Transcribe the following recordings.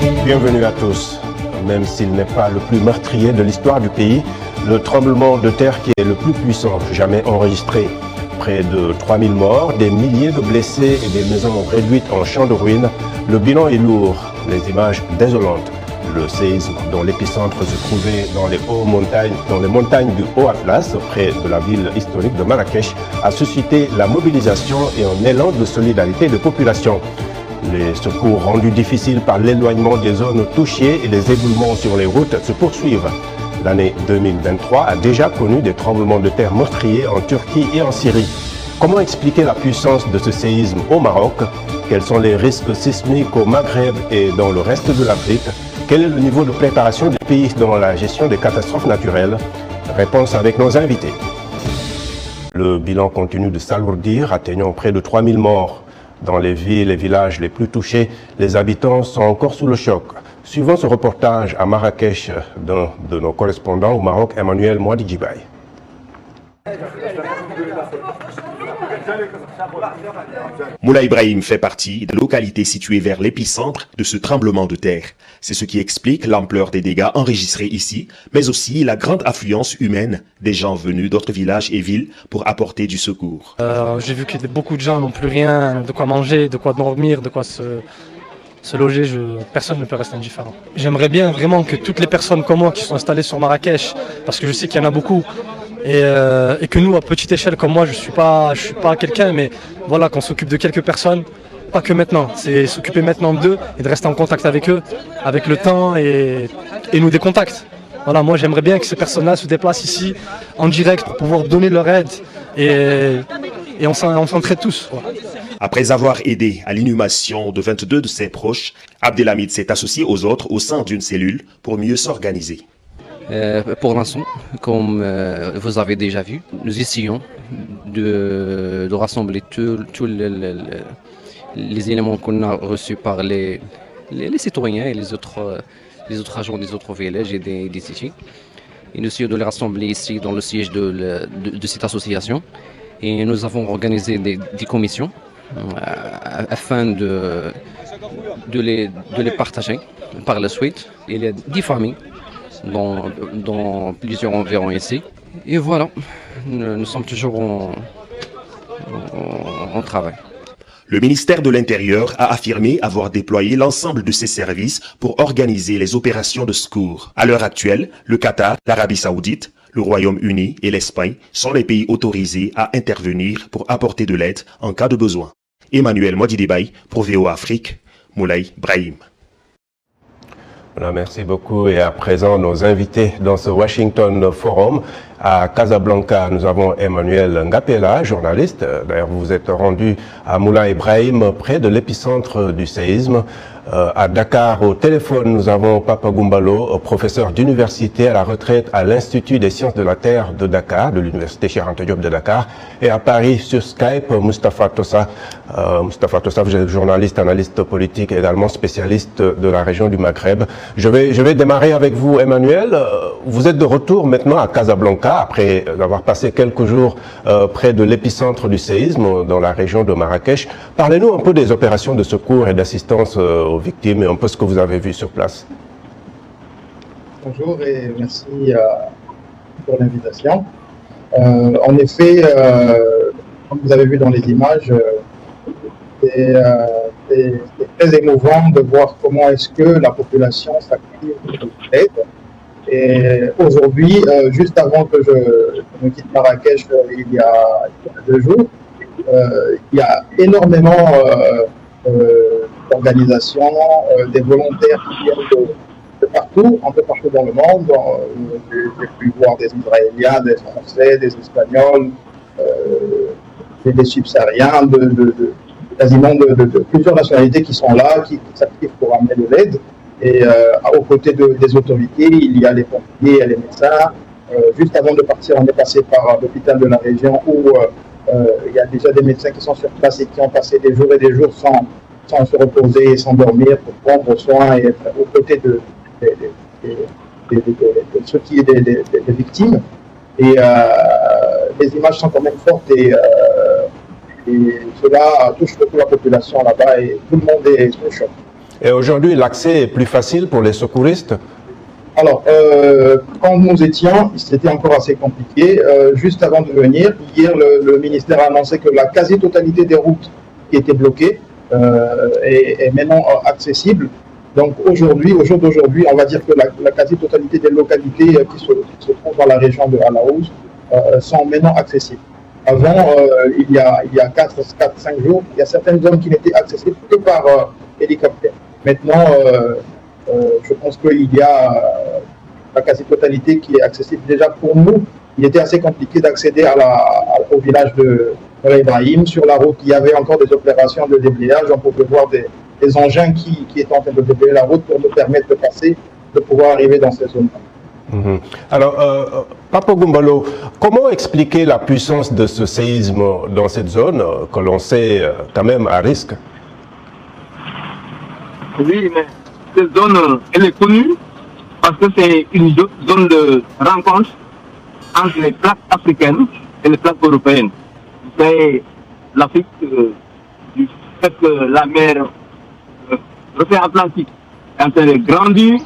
Bienvenue à tous. Même s'il n'est pas le plus meurtrier de l'histoire du pays, le tremblement de terre qui est le plus puissant jamais enregistré. Près de 3000 morts, des milliers de blessés et des maisons réduites en champs de ruines, le bilan est lourd, les images désolantes. Le séisme dont l'épicentre se trouvait dans les montagnes du Haut Atlas, près de la ville historique de Marrakech, a suscité la mobilisation et un élan de solidarité de population. Les secours rendus difficiles par l'éloignement des zones touchées et les éboulements sur les routes se poursuivent. L'année 2023 a déjà connu des tremblements de terre meurtriers en Turquie et en Syrie. Comment expliquer la puissance de ce séisme au Maroc? Quels sont les risques sismiques au Maghreb et dans le reste de l'Afrique? Quel est le niveau de préparation du pays dans la gestion des catastrophes naturelles? Réponse avec nos invités. Le bilan continue de s'alourdir, atteignant près de 3000 morts. Dans les villes et villages les plus touchés, les habitants sont encore sous le choc. Suivons ce reportage à Marrakech d'un de nos correspondants au Maroc, Emmanuel Mouadidjibaye. Moulay Ibrahim fait partie des localités situées vers l'épicentre de ce tremblement de terre. C'est ce qui explique l'ampleur des dégâts enregistrés ici, mais aussi la grande affluence humaine des gens venus d'autres villages et villes pour apporter du secours. J'ai vu que beaucoup de gens n'ont plus rien, de quoi manger, de quoi dormir, de quoi se loger. Personne ne peut rester indifférent. J'aimerais bien vraiment que toutes les personnes comme moi qui sont installées sur Marrakech, parce que je sais qu'il y en a beaucoup, et que nous, à petite échelle comme moi, je suis pas quelqu'un, mais voilà, qu'on s'occupe de quelques personnes, pas que maintenant, c'est s'occuper maintenant d'eux et de rester en contact avec eux, avec le temps et nous des contacts. Voilà, moi j'aimerais bien que ces personnes-là se déplacent ici en direct pour pouvoir donner leur aide et on s'entraide tous. Voilà. Après avoir aidé à l'inhumation de 22 de ses proches, Abdelhamid s'est associé aux autres au sein d'une cellule pour mieux s'organiser. Pour l'instant, comme vous avez déjà vu, nous essayons de rassembler tous les éléments qu'on a reçus par les citoyens et les autres agents des autres villages et des cités. Et nous essayons de les rassembler ici dans le siège de cette association. Et nous avons organisé des commissions afin de les partager par la suite. Il y a 10 familles dans plusieurs environs ici. Et voilà, nous sommes toujours en travail. Le ministère de l'Intérieur a affirmé avoir déployé l'ensemble de ses services pour organiser les opérations de secours. À l'heure actuelle, le Qatar, l'Arabie Saoudite, le Royaume-Uni et l'Espagne sont les pays autorisés à intervenir pour apporter de l'aide en cas de besoin. Emmanuel Mouadidjibaye pour VOA Afrique, Moulay Ibrahim. Voilà, merci beaucoup. Et à présent, nos invités dans ce Washington Forum. À Casablanca, nous avons Emmanuel Ngapela, journaliste. D'ailleurs, vous vous êtes rendu à Moulay Ibrahim, près de l'épicentre du séisme. À Dakar, au téléphone, nous avons Papa Goumbalo, professeur d'université à la retraite à l'Institut des sciences de la Terre de Dakar, de l'Université Cheikh Anta Diop de Dakar. Et à Paris, sur Skype, Moustapha Tossa. Moustapha Tossa, vous êtes journaliste, analyste politique, également spécialiste de la région du Maghreb. Je vais démarrer avec vous, Emmanuel. Vous êtes de retour maintenant à Casablanca, après avoir passé quelques jours près de l'épicentre du séisme dans la région de Marrakech. Parlez-nous un peu des opérations de secours et d'assistance aux victimes et un peu ce que vous avez vu sur place. Bonjour et merci pour l'invitation. En effet, comme vous avez vu dans les images, c'est très émouvant de voir comment est-ce que la population s'active pour l'aide. Et aujourd'hui, juste avant que je me quitte Marrakech il y a 2 jours, il y a énormément d'organisations, des volontaires qui viennent de partout, un peu partout dans le monde. J'ai pu voir des Israéliens, des Français, des Espagnols, des Subsahariens, quasiment de plusieurs nationalités qui sont là, qui s'activent pour amener de l'aide. Et aux côtés des autorités, il y a les pompiers et les médecins. Juste avant de partir, on est passé par l'hôpital de la région où il y a déjà des médecins qui sont sur place et qui ont passé des jours et des jours sans se reposer et sans dormir pour prendre soin et être aux côtés de ceux qui sont des victimes. Et les images sont quand même fortes et cela touche beaucoup la population là-bas et tout le monde est sous le choc. Et aujourd'hui, l'accès est plus facile pour les secouristes? Alors, quand nous étions, c'était encore assez compliqué. Juste avant de venir, hier, le ministère a annoncé que la quasi-totalité des routes qui étaient bloquées est maintenant accessible. Donc aujourd'hui, au jour d'aujourd'hui, on va dire que la quasi-totalité des localités qui se trouvent dans la région de Alaouz sont maintenant accessibles. Avant, il y a 4-5 jours, il y a certaines zones qui n'étaient accessibles que par hélicoptère. Maintenant, je pense qu'il y a la quasi-totalité qui est accessible. Déjà pour nous, il était assez compliqué d'accéder au village de Ibrahim. Sur la route, il y avait encore des opérations de déblayage. On pouvait voir des engins qui étaient en train de déblayer la route pour nous permettre de passer, de pouvoir arriver dans ces zones. Alors, Papa Gumbalo, comment expliquer la puissance de ce séisme dans cette zone que l'on sait quand même à risque? Oui, mais cette zone, elle est connue parce que c'est une zone de rencontre entre les plaques africaines et les plaques européennes. C'est l'Afrique du fait que la mer, l'océan Atlantique est en train de grandir.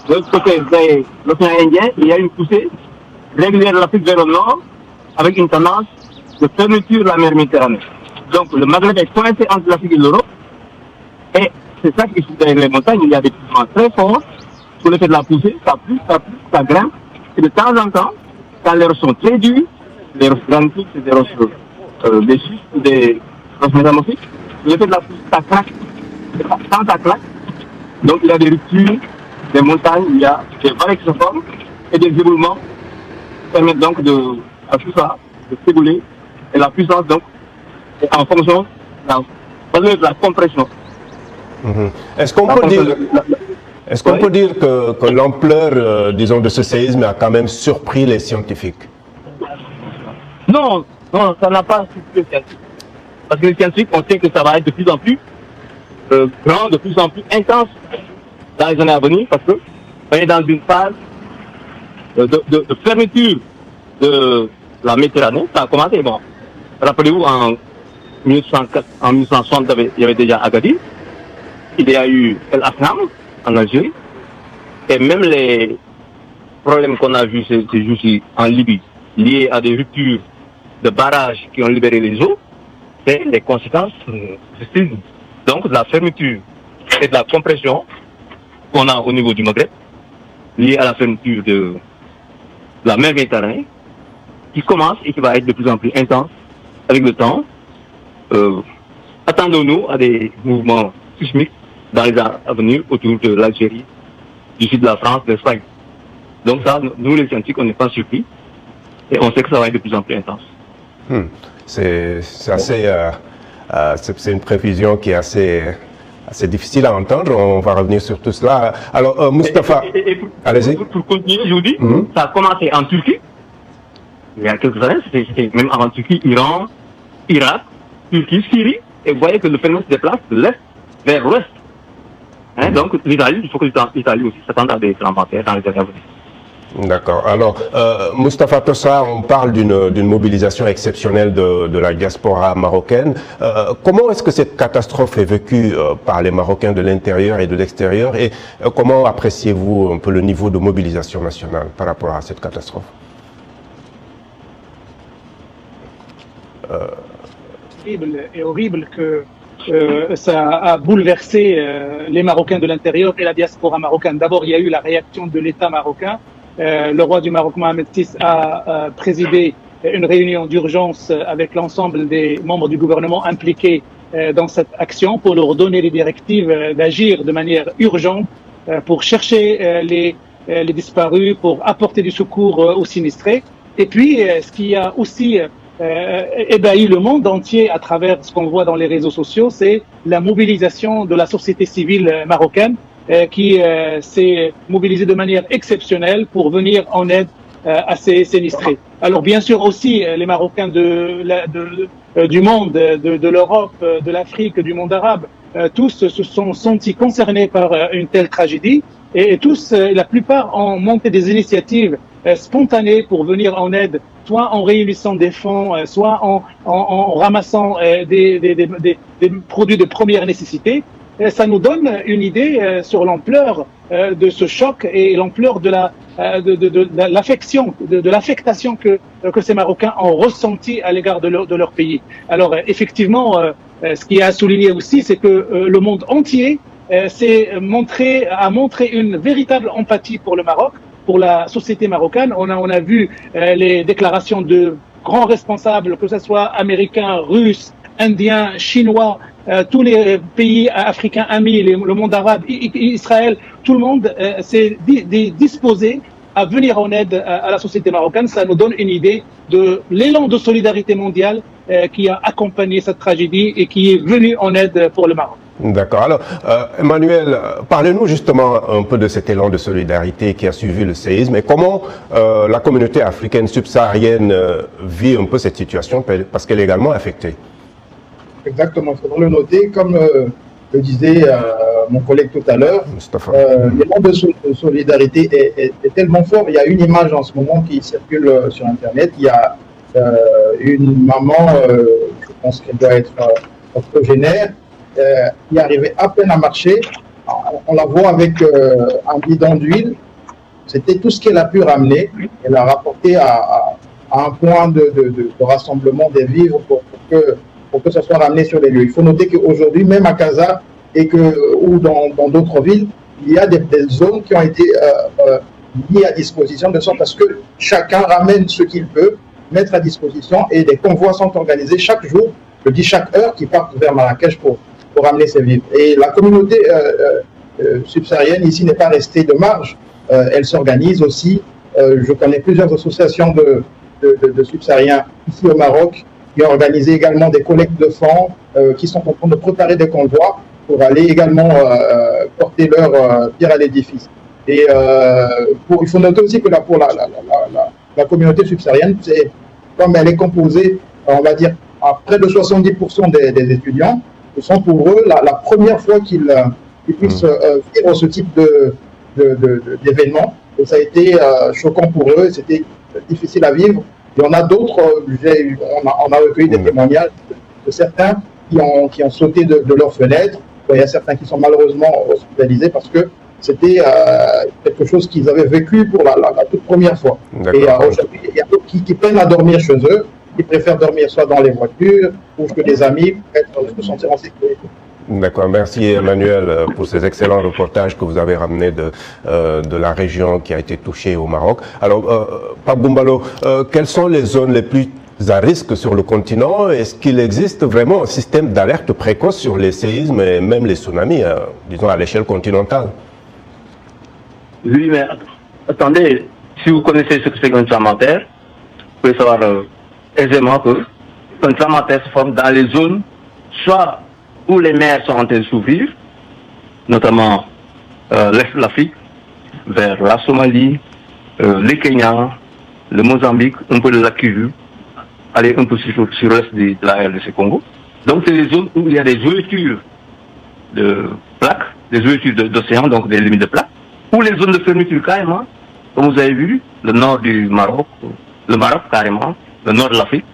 De l'autre côté, c'est l'océan Indien. Il y a une poussée régulière de l'Afrique vers le nord avec une tendance de fermeture de la mer Méditerranée. Donc le Maghreb est coincé entre l'Afrique et l'Europe. Et c'est ça qui se dans les montagnes. Il y a des mouvements très forts sur l'effet de la poussée. Ça pousse, ça grimpe. Et de temps en temps, quand les roches sont très dures, les roches granitiques, c'est des roches des schistes, des roches métamorphiques, l'effet de la poussée, ça craque. Quand ça claque, donc il y a des ruptures, des montagnes, il y a des vallées qui se forment et des éboulements qui permettent donc à tout ça de s'ébouler. Et la puissance donc est en fonction de la compression. Est-ce qu'on peut dire que l'ampleur, disons, de ce séisme a quand même surpris les scientifiques? Non, ça n'a pas surpris les scientifiques. Parce que les scientifiques, on sait que ça va être de plus en plus grand, de plus en plus intense dans les années à venir, parce que on est dans une phase de fermeture de la Méditerranée. Ça a commencé, bon, rappelez-vous, en 1960, il y avait déjà Agadir, il y a eu El Asnam en Algérie, et même les problèmes qu'on a vus ces jours-ci en Libye, liés à des ruptures de barrages qui ont libéré les eaux, c'est les conséquences de ce séisme. Donc de la fermeture et de la compression qu'on a au niveau du Maghreb, liée à la fermeture de la mer Méditerranée, qui commence et qui va être de plus en plus intense avec le temps. Attendons-nous à des mouvements sismiques dans les années à venir autour de l'Algérie, du sud de la France, de l'Espagne. Donc ça, nous les scientifiques, on n'est pas surpris et on sait que ça va être de plus en plus intense. C'est assez... c'est une prévision qui est assez difficile à entendre. On va revenir sur tout cela. Alors, Moustapha, allez-y. Pour continuer, je vous dis, ça a commencé en Turquie. Il y a quelques années, c'était même avant Turquie, Iran, Irak, Turquie, Syrie. Et vous voyez que le phénomène se déplace de l'Est vers l'Ouest. Donc, l'Italie, il faut que l'Italie aussi s'attende à des tremblements de terre dans les années à venir. D'accord. Alors, Moustapha Tossa, on parle d'une mobilisation exceptionnelle de la diaspora marocaine. Comment est-ce que cette catastrophe est vécue par les Marocains de l'intérieur et de l'extérieur, et comment appréciez-vous un peu le niveau de mobilisation nationale par rapport à cette catastrophe? Horrible que ça a bouleversé les Marocains de l'intérieur et la diaspora marocaine. D'abord, il y a eu la réaction de l'État marocain. Le roi du Maroc, Mohamed VI, a présidé une réunion d'urgence avec l'ensemble des membres du gouvernement impliqués dans cette action pour leur donner les directives d'agir de manière urgente pour chercher les disparus, pour apporter du secours aux sinistrés. Et puis, ce qui a aussi ébahi le monde entier à travers ce qu'on voit dans les réseaux sociaux, c'est la mobilisation de la société civile marocaine qui s'est mobilisée de manière exceptionnelle pour venir en aide à ces sinistrés. Alors bien sûr aussi les Marocains du monde, de l'Europe, de l'Afrique, du monde arabe, tous se sont sentis concernés par une telle tragédie et tous, la plupart, ont monté des initiatives spontanées pour venir en aide, soit en réunissant des fonds, soit en ramassant des produits de première nécessité. ça nous donne une idée sur l'ampleur de ce choc et l'ampleur de l'affection, de l'affectation que ces Marocains ont ressenti à l'égard de leur pays. Alors effectivement, ce qui est à souligner aussi, c'est que le monde entier a montré une véritable empathie pour le Maroc, pour la société marocaine. On a vu les déclarations de grands responsables, que ce soit américains, russes, indiens, chinois, tous les pays africains amis, le monde arabe, Israël, tout le monde s'est disposé à venir en aide à la société marocaine. Ça nous donne une idée de l'élan de solidarité mondiale qui a accompagné cette tragédie et qui est venu en aide pour le Maroc. D'accord. Alors, Emmanuel, parlez-nous justement un peu de cet élan de solidarité qui a suivi le séisme et comment la communauté africaine subsaharienne vit un peu cette situation parce qu'elle est également affectée. Exactement, il faudra le noter, comme le disait mon collègue tout à l'heure, l'élan de solidarité est tellement fort. Il y a une image en ce moment qui circule sur Internet. Il y a une maman, je pense qu'elle doit être octogénaire, qui arrivait à peine à marcher. On la voit avec un bidon d'huile. C'était tout ce qu'elle a pu ramener. Elle a rapporté à un point de rassemblement des vivres pour que ça soit ramené sur les lieux. Il faut noter qu'aujourd'hui, même à Casa ou dans d'autres villes, il y a des zones qui ont été mises à disposition de sorte à ce que chacun ramène ce qu'il peut mettre à disposition et des convois sont organisés chaque jour, je dis chaque heure, qui partent vers Marrakech pour ramener ces vivres. Et la communauté subsaharienne ici n'est pas restée de marge, elle s'organise aussi. Je connais plusieurs associations de subsahariens ici au Maroc qui ont organisé également des collectes de fonds, qui sont en train de préparer des convois pour aller également porter leur pierre à l'édifice. Et il faut noter aussi que pour la communauté subsaharienne, comme elle est composée, on va dire, à près de 70% des étudiants, ce sont pour eux la première fois qu'ils puissent vivre ce type d'événement. Et ça a été choquant pour eux, c'était difficile à vivre. Il y en a d'autres, on a recueilli des témoignages de certains qui ont sauté de leurs fenêtres. Il y a certains qui sont malheureusement hospitalisés parce que c'était quelque chose qu'ils avaient vécu pour la toute première fois. Et aujourd'hui, il y a d'autres qui peinent à dormir chez eux, qui préfèrent dormir soit dans les voitures ou que des amis pour se sentir en sécurité. D'accord, merci Emmanuel pour ces excellents reportages que vous avez ramenés de la région qui a été touchée au Maroc. Alors, Pape Goumbalo, quelles sont les zones les plus à risque sur le continent? Est-ce qu'il existe vraiment un système d'alerte précoce sur les séismes et même les tsunamis, disons à l'échelle continentale? Oui, mais attendez, si vous connaissez ce que c'est qu'un tremblement de terre, vous pouvez savoir aisément qu'un tremblement de terre se forme dans les zones soit où les mers sont en train de s'ouvrir, notamment l'Est de l'Afrique, vers la Somalie, le Kenya, le Mozambique, un peu de la Kivu, aller un peu sur l'est de la RDC Congo. Donc c'est des zones où il y a des ouvertures de plaques, des ouvertures d'océan, donc des limites de plaques, ou les zones de fermeture carrément, comme vous avez vu, le nord du Maroc, le Maroc carrément, le nord de l'Afrique.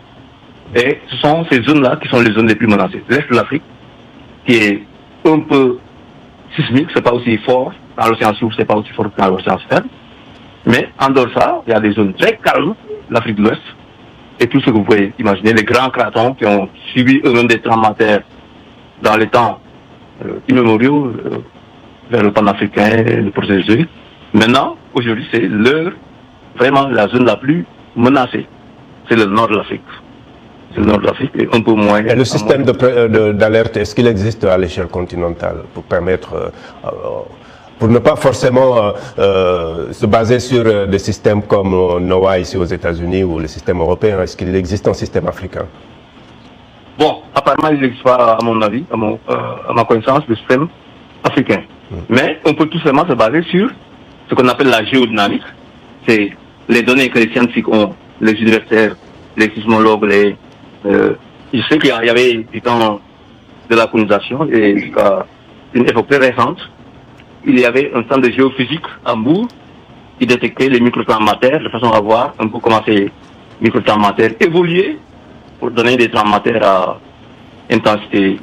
Et ce sont ces zones-là qui sont les zones les plus menacées. L'est de l'Afrique, qui est un peu sismique, c'est pas aussi fort dans l'océan Sud, c'est pas aussi fort que dans l'océan Stern. Mais en dehors de ça, il y a des zones très calmes, l'Afrique de l'Ouest, et tout ce que vous pouvez imaginer, les grands cratons qui ont subi eux-mêmes des tremblements de terre dans les temps immémoriaux, vers le panafricain, le processus. Maintenant, aujourd'hui, c'est vraiment la zone la plus menacée. C'est le nord de l'Afrique. C'est le nord de l'Afrique et un peu moins. Et le système d'alerte, est-ce qu'il existe à l'échelle continentale pour permettre, pour ne pas forcément se baser sur des systèmes comme NOAA ici aux États-Unis ou les systèmes européens? Est-ce qu'il existe un système africain? Bon, apparemment, il n'existe pas, à mon avis, à ma connaissance, le système africain. Mais on peut tout simplement se baser sur ce qu'on appelle la géodynamique. C'est les données que les scientifiques ont, les universitaires, les sismologues, je sais qu'il y avait du temps de la colonisation et jusqu'à une époque très récente, il y avait un centre de géophysique à Hambourg qui détectait les micro-tremblements de terre de façon à voir un peu comment ces micro-tremblements de terre évoluaient pour donner des tremblements de terre à intensité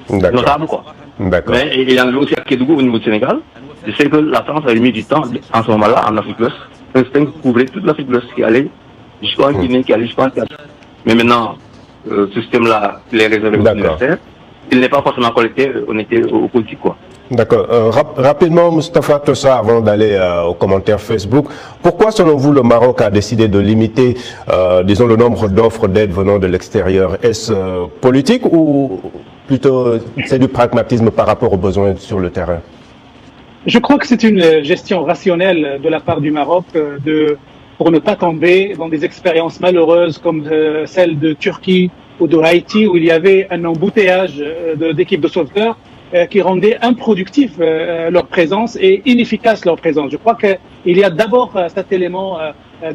notable, quoi. D'accord. Mais il y en avait aussi à Kédougou, au niveau du Sénégal. Je sais que la France avait mis du temps, en ce moment-là, en Afrique de l'Ouest. Un système qui couvrait toute l'Afrique de l'Ouest, qui allait jusqu'en Guinée, qui allait jusqu'en Tchad. Mais maintenant, ce système-là, il est réservé aux universitaires. Il n'est pas forcément collecté, on était au politique, quoi. D'accord. Rapidement, Moustapha Tossa, avant d'aller aux commentaires Facebook, pourquoi, selon vous, le Maroc a décidé de limiter, disons, le nombre d'offres d'aide venant de l'extérieur? Est-ce politique ou plutôt c'est du pragmatisme par rapport aux besoins sur le terrain? Je crois que c'est une gestion rationnelle de la part du Maroc pour ne pas tomber dans des expériences malheureuses comme celle de Turquie ou de Haïti, où il y avait un embouteillage d'équipes de sauveteurs qui rendait improductif leur présence et inefficace leur présence. Je crois qu'il y a d'abord cet élément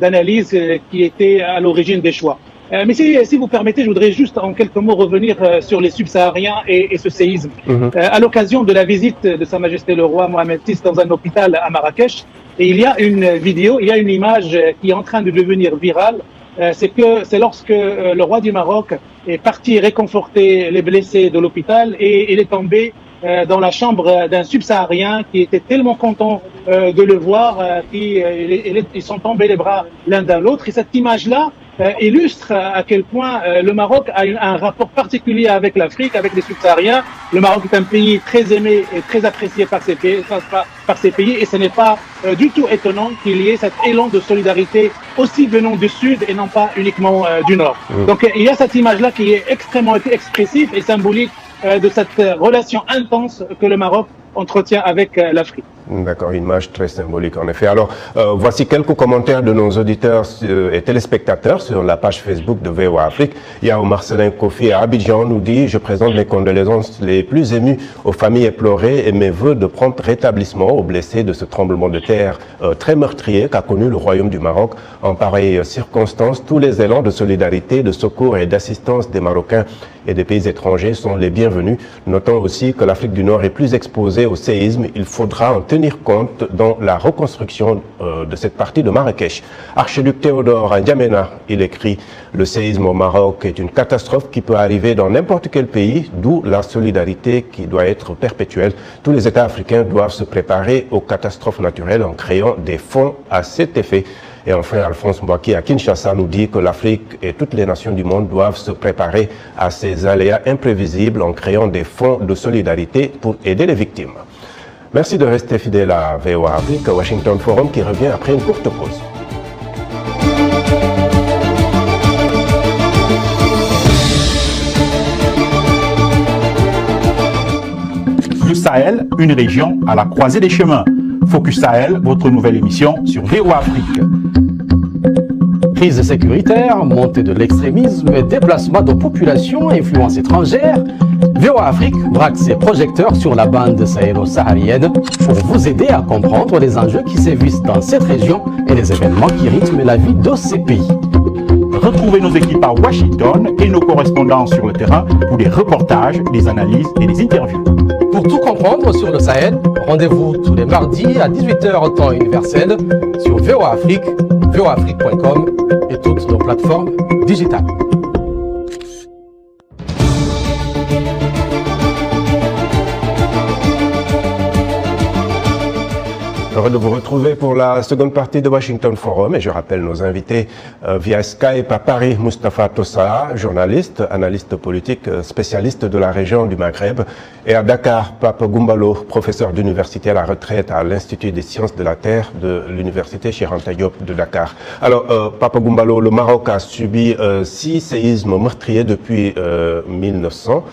d'analyse qui était à l'origine des choix. Mais si vous permettez, je voudrais juste en quelques mots revenir sur les subsahariens et ce séisme. À l'occasion de la visite de Sa Majesté le Roi Mohamed VI dans un hôpital à Marrakech, et il y a une vidéo, il y a une image qui est en train de devenir virale. C'est lorsque le roi du Maroc est parti réconforter les blessés de l'hôpital et il est tombé dans la chambre d'un subsaharien qui était tellement content de le voir qu'ils sont tombés les bras l'un dans l'autre. Et cette image-là illustre à quel point le Maroc a un rapport particulier avec l'Afrique, avec les subsahariens. Le Maroc est un pays très aimé et très apprécié par ces pays et ce n'est pas du tout étonnant qu'il y ait cet élan de solidarité aussi venant du Sud et non pas uniquement du Nord. Donc il y a cette image-là qui est extrêmement expressive et symbolique de cette relation intense que le Maroc entretient avec l'Afrique. D'accord, une image très symbolique en effet. Alors, voici quelques commentaires de nos auditeurs et téléspectateurs sur la page Facebook de VOA Afrique. Il y a Marcelin Kofi à Abidjan nous dit « Je présente mes condoléances les plus émues aux familles éplorées et mes vœux de prompt rétablissement aux blessés de ce tremblement de terre très meurtrier qu'a connu le Royaume du Maroc. En pareille circonstance, tous les élans de solidarité, de secours et d'assistance des Marocains et des pays étrangers sont les bienvenus. Notons aussi que l'Afrique du Nord est plus exposée au séisme. Il faudra en tenir compte dans la reconstruction de cette partie de Marrakech. Archiduc Théodore N'Djamena, il écrit « Le séisme au Maroc est une catastrophe qui peut arriver dans n'importe quel pays, d'où la solidarité qui doit être perpétuelle. Tous les États africains doivent se préparer aux catastrophes naturelles en créant des fonds à cet effet. » Et enfin, Alphonse Mbouaki à Kinshasa nous dit que l'Afrique et toutes les nations du monde doivent se préparer à ces aléas imprévisibles en créant des fonds de solidarité pour aider les victimes. Merci de rester fidèle à VOA Afrique, Washington Forum qui revient après une courte pause. Focus Sahel, une région à la croisée des chemins. Focus Sahel, votre nouvelle émission sur VOA Afrique. Crise sécuritaire, montée de l'extrémisme, déplacement de populations, influence étrangère. VOA Afrique braque ses projecteurs sur la bande sahélo-saharienne pour vous aider à comprendre les enjeux qui sévissent dans cette région et les événements qui rythment la vie de ces pays. Retrouvez nos équipes à Washington et nos correspondants sur le terrain pour des reportages, des analyses et des interviews. Pour tout comprendre sur le Sahel, rendez-vous tous les mardis à 18h temps universel sur VOA Afrique, voaafrique.com et toutes nos plateformes digitales. Heureux de vous retrouver pour la seconde partie de Washington Forum et je rappelle nos invités via Skype à Paris, Moustapha Tossa, journaliste, analyste politique, spécialiste de la région du Maghreb, et à Dakar, Pape Goumbalo, professeur d'université à la retraite à l'Institut des sciences de la Terre de l'Université Cheikh Anta Diop de Dakar. Alors, Pape Goumbalo, le Maroc a subi 6 séismes meurtriers depuis 1900,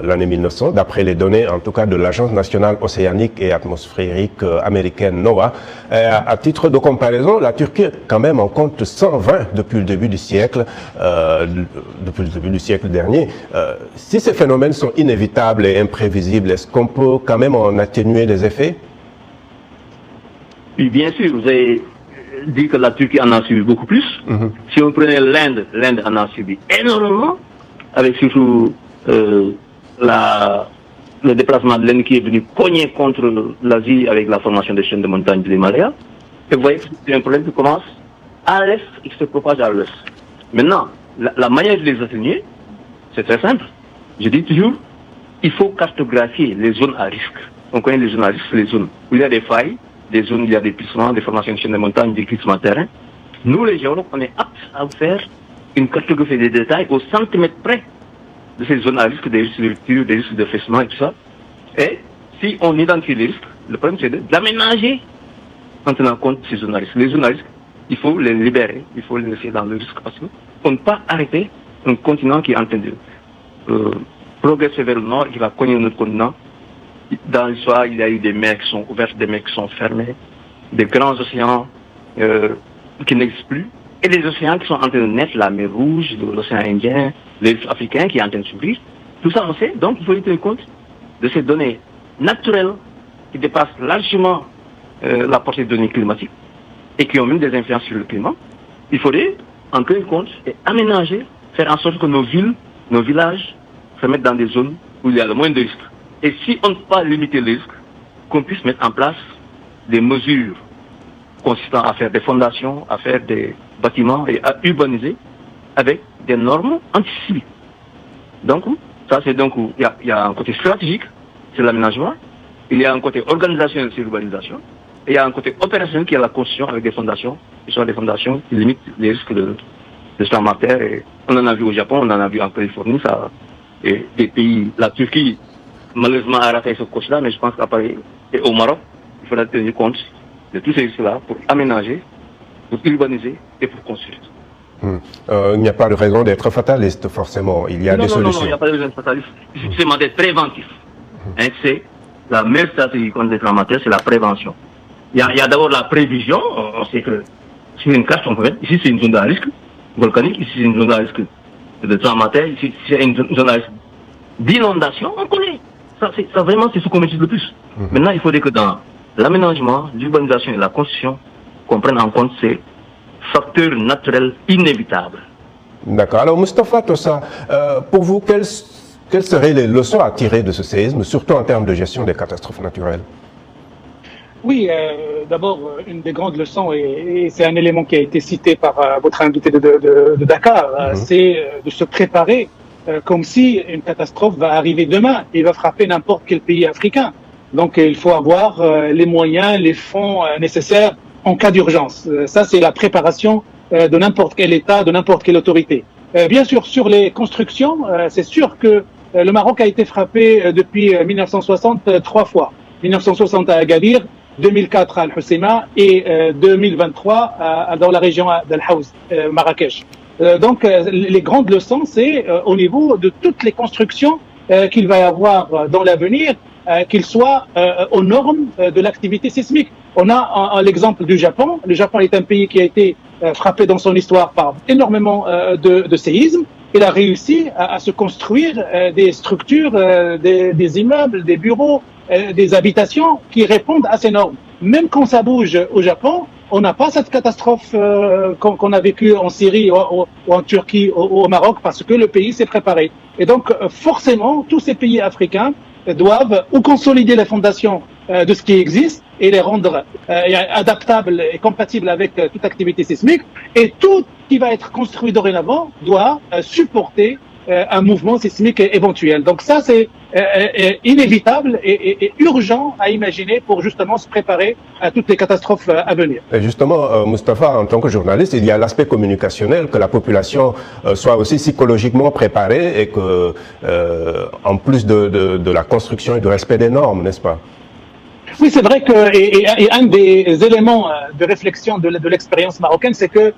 l'année 1900, d'après les données en tout cas de l'Agence nationale océanique et atmosphérique américaine NOAA. À titre de comparaison, la Turquie quand même en compte 120 depuis le début du siècle, dernier. Si ces phénomènes sont inévitables et imprévisibles, est-ce qu'on peut quand même en atténuer les effets? Oui, bien sûr, vous avez dit que la Turquie en a subi beaucoup plus. Si on prenait l'Inde, l'Inde en a subi énormément, avec surtout le déplacement de l'Inde qui est venu cogner contre l'Asie avec la formation des chaînes de montagnes de l'Himalaya. Et vous voyez que c'est un problème qui commence à l'est et qui se propage à l'ouest. Maintenant, la manière de les atténuer, c'est très simple. Je dis toujours, il faut cartographier les zones à risque. On connaît les zones à risque, les zones où il y a des failles, des zones où il y a des pissements, des formations de chaînes de montagne, des glissements de terrain. Nous, les géologues, on est aptes à faire une cartographie des détails au centimètre près de ces zones à risque, des risques de rupture, des risques de faissement et tout ça. Et si on identifie les risques, le problème c'est d'aménager en tenant compte de ces zones à risque. Les zones à risque, il faut les libérer, il faut les laisser dans le risque parce qu'on ne peut pas arrêter un continent qui est en train de progresser vers le nord, qui va cogner notre continent. Dans l'histoire, il y a eu des mers qui sont ouvertes, des mers qui sont fermées, des grands océans qui n'existent plus, et des océans qui sont en train de naître, la mer Rouge, l'océan Indien, les Africains qui sont en train de s'ouvrir. Tout ça, on sait, donc il faut tenir compte de ces données naturelles qui dépassent largement la portée de données climatiques et qui ont même des influences sur le climat. Il faudrait en tenir compte et aménager, faire en sorte que nos villes, nos villages se mettent dans des zones où il y a le moins de risques. Et si on ne peut pas limiter les risques, qu'on puisse mettre en place des mesures consistant à faire des fondations, à faire des bâtiments et à urbaniser avec des normes antisismiques. Donc, ça c'est donc, il y a un côté stratégique, c'est l'aménagement, il y a un côté organisationnel, c'est l'urbanisation, et il y a un côté opérationnel qui est la construction avec des fondations, qui sont des fondations qui limitent les risques de tremblement de terre. Et on en a vu au Japon, on en a vu en Californie, ça, et des pays, la Turquie, malheureusement a raté ce coche-là, mais je pense qu'à Paris et au Maroc, il faudra tenir compte de tous ces risques-là pour aménager, pour urbaniser et pour construire. Il n'y a pas de raison d'être fataliste, forcément. Il y a des solutions. Non, il n'y a pas de raison d'être fataliste. C'est justement d'être préventif. Hein, c'est la meilleure stratégie contre les tremblements de terre, c'est la prévention. Il y a d'abord la prévision. On sait que sur une carte, on peut mettre, ici c'est une zone à risque volcanique, ici c'est une zone à risque de tremblement de terre, ici c'est une zone à risque d'inondation, on connaît. Ça vraiment, c'est ce qu'on maîtrise le plus. Maintenant, il faudrait que dans l'aménagement, l'urbanisation et la construction, qu'on prenne en compte ces facteurs naturels inévitables. D'accord. Alors, Moustapha Tossa, pour vous, quelles seraient les leçons à tirer de ce séisme, surtout en termes de gestion des catastrophes naturelles? Oui, d'abord, une des grandes leçons, et c'est un élément qui a été cité par votre invité de Dakar, c'est de se préparer comme si une catastrophe va arriver demain et va frapper n'importe quel pays africain. Donc, il faut avoir les moyens, les fonds nécessaires en cas d'urgence. Ça, c'est la préparation de n'importe quel État, de n'importe quelle autorité. Bien sûr, sur les constructions, c'est sûr que le Maroc a été frappé depuis 1960 3 fois. 1960 à Agadir, 2004 à Al-Hoceima et 2023 dans la région d'Al-Haouz, Marrakech. Donc, les grandes leçons, c'est au niveau de toutes les constructions qu'il va y avoir dans l'avenir, qu'ils soient aux normes de l'activité sismique. On a l'exemple du Japon. Le Japon est un pays qui a été frappé dans son histoire par énormément de séismes. Il a réussi à se construire des structures, des immeubles, des bureaux, des habitations qui répondent à ces normes. Même quand ça bouge au Japon, on n'a pas cette catastrophe qu'on a vécue en Syrie ou en Turquie ou au Maroc parce que le pays s'est préparé. Et donc, forcément, tous ces pays africains doivent ou consolider les fondations de ce qui existe et les rendre adaptables et compatibles avec toute activité sismique. Et tout qui va être construit dorénavant doit supporter un mouvement sismique éventuel. Donc ça, c'est inévitable et urgent à imaginer pour justement se préparer à toutes les catastrophes à venir. Et justement, Moustapha, en tant que journaliste, il y a l'aspect communicationnel, que la population soit aussi psychologiquement préparée et que, en plus de la construction et du respect des normes, n'est-ce pas? Oui, c'est vrai que et un des éléments de réflexion de l'expérience marocaine, c'est que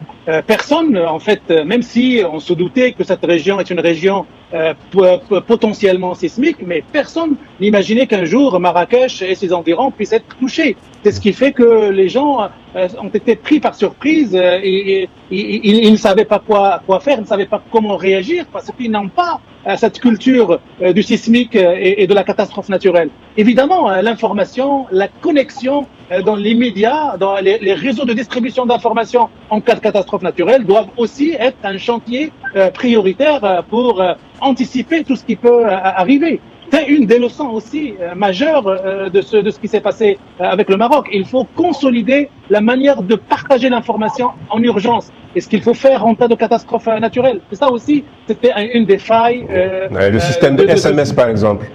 personne, en fait, même si on se doutait que cette région est une région potentiellement sismique, mais personne n'imaginait qu'un jour Marrakech et ses environs puissent être touchés. C'est ce qui fait que les gens ont été pris par surprise et ils ne savaient pas quoi faire, ils ne savaient pas comment réagir parce qu'ils n'ont pas cette culture du sismique et de la catastrophe naturelle. Évidemment, l'information, la connexion dans les médias, dans les réseaux de distribution d'informations en cas de catastrophe naturelle doivent aussi être un chantier prioritaire pour anticiper tout ce qui peut arriver. C'est une des leçons aussi majeures de ce qui s'est passé avec le Maroc. Il faut consolider la manière de partager l'information en urgence. Et ce qu'il faut faire en cas de catastrophe naturelle. Et ça aussi, c'était une des failles. Le système de SMS, par exemple.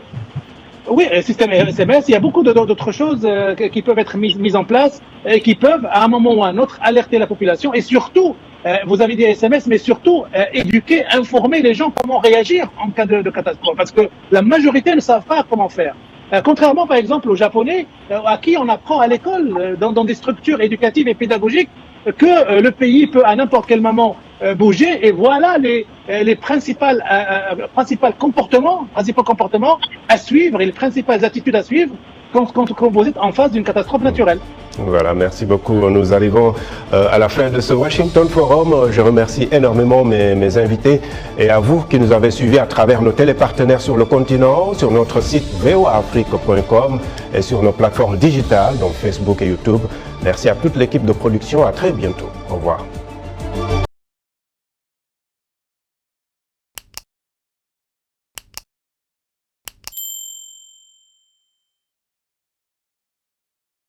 Oui, le système SMS, il y a beaucoup d'autres choses qui peuvent être mises en place et qui peuvent, à un moment ou à un autre, alerter la population et surtout, vous avez dit SMS, mais surtout éduquer, informer les gens comment réagir en cas de catastrophe, parce que la majorité ne savent pas comment faire. Contrairement, par exemple, aux Japonais, à qui on apprend à l'école, dans des structures éducatives et pédagogiques, que le pays peut à n'importe quel moment bouger, et voilà les principaux comportements à suivre et les principales attitudes à suivre quand vous êtes en face d'une catastrophe naturelle. Voilà, merci beaucoup. Nous arrivons à la fin de ce Washington Forum. Je remercie énormément mes invités et à vous qui nous avez suivis à travers nos télépartenaires sur le continent, sur notre site voaafrique.com et sur nos plateformes digitales, donc Facebook et YouTube. Merci à toute l'équipe de production. À très bientôt. Au revoir.